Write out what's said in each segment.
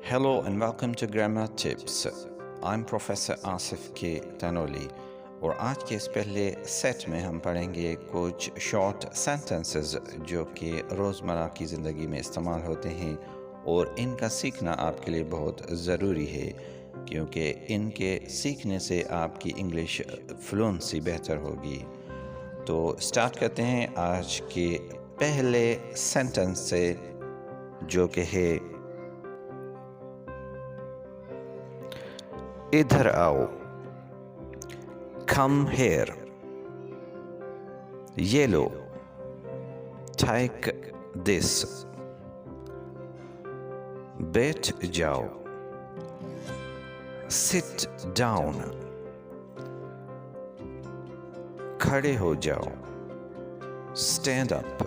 Hello and welcome to Grammar Tips. I'm Professor AsifKTanoli और आज के इस पहले सेट में हम पढ़ेंगे कुछ शॉर्ट सेंटेंसेस जो कि रोज़मर्रा की ज़िंदगी में इस्तेमाल होते हैं और इनका सीखना आपके लिए बहुत ज़रूरी है क्योंकि इनके सीखने से आपकी इंग्लिश फ्लुएंसी बेहतर होगी। तो स्टार्ट करते हैं आज के पहले सेंटेंस से जो कि है इधर आओ, come here, ये लो, take this, बैठ जाओ, sit down, खड़े हो जाओ, stand up,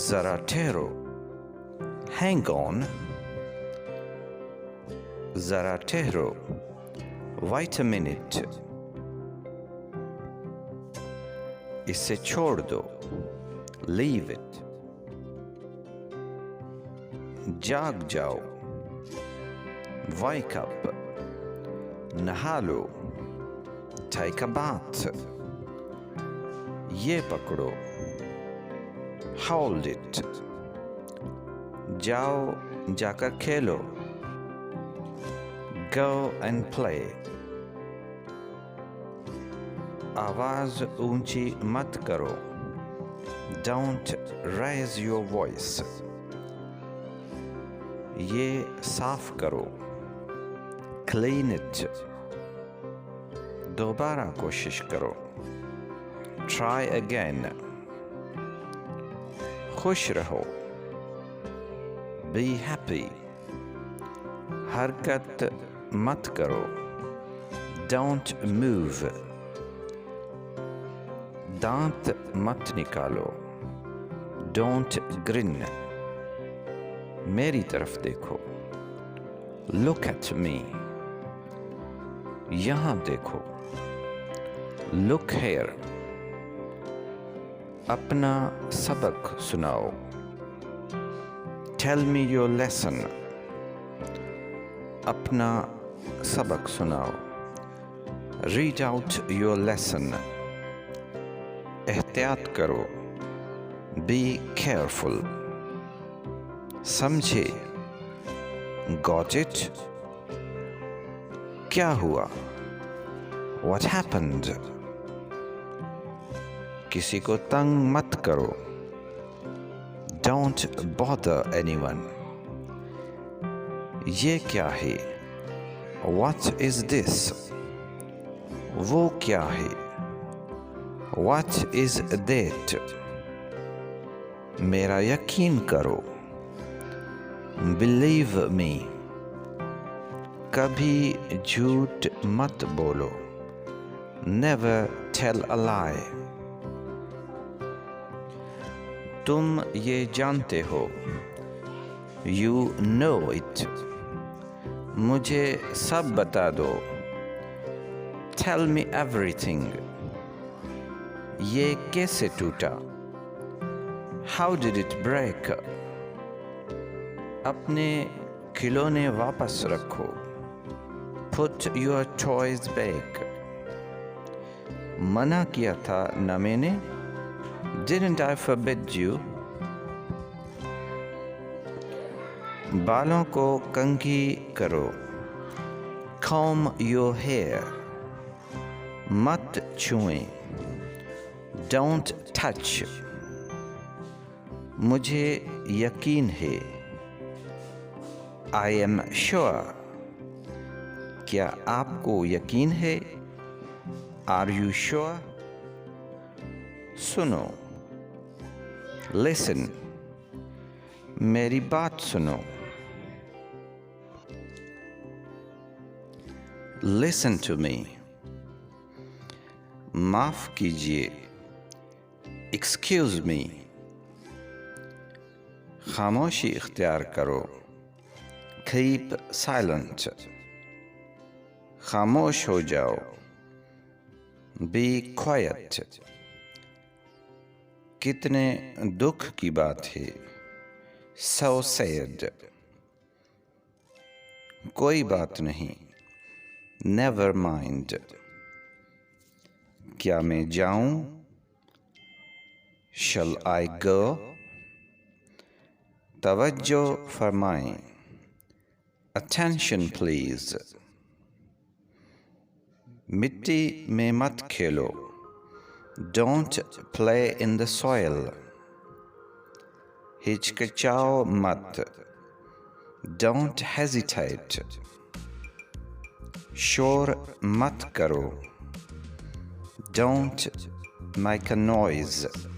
जरा ठहरो, hang on, जरा ठहरो, wait a minute, इसे छोड़ दो, leave it, जाग जाओ, wake up, नहा लो, take a bath, ये पकड़ो, hold it, जाओ जाकर खेलो, go and play, आवाज ऊंची मत करो, don't raise your voice, ये साफ करो, clean it, दोबारा कोशिश करो, try again, खुश रहो, be happy, हरकत मत करो, don't move, दांत मत निकालो, don't grin, मेरी तरफ देखो, look at me, यहाँ देखो, look here, अपना सबक सुनाओ, tell me your lesson, अपना सबक सुनाओ, read out your lesson, एहतियात करो, be careful, समझे, got it, क्या हुआ, what happened, किसी को तंग मत करो, don't bother anyone, ये क्या है, what is this, वो क्या है, what is that, मेरा यकीन करो, believe me, कभी झूठ मत बोलो, never tell a lie, तुम ये जानते हो, you know it, मुझे सब बता दो, tell me everything, ये कैसे टूटा, how did it break, अपने खिलौने वापस रखो, put your toys back, मना किया था न मैंने, didn't I forbid you, बालों को कंघी करो, comb your hair, मत छुएं, don't touch, मुझे यकीन है, I am sure, क्या आपको यकीन है, are you sure, सुनो, listen, मेरी बात सुनो, listen to me, माफ कीजिए, excuse me, खामोशी इख्तियार करो, keep silent, खामोश हो जाओ, be quiet, कितने दुख की बात है, so sad। कोई बात नहीं, never mind। क्या मैं जाऊं, shall I go। तवज्जो फरमाएं, attention please। मिट्टी में मत खेलो, don't play in the soil। हिचकिचाओ मत, don't hesitate। शोर मत करो, don't make a noise।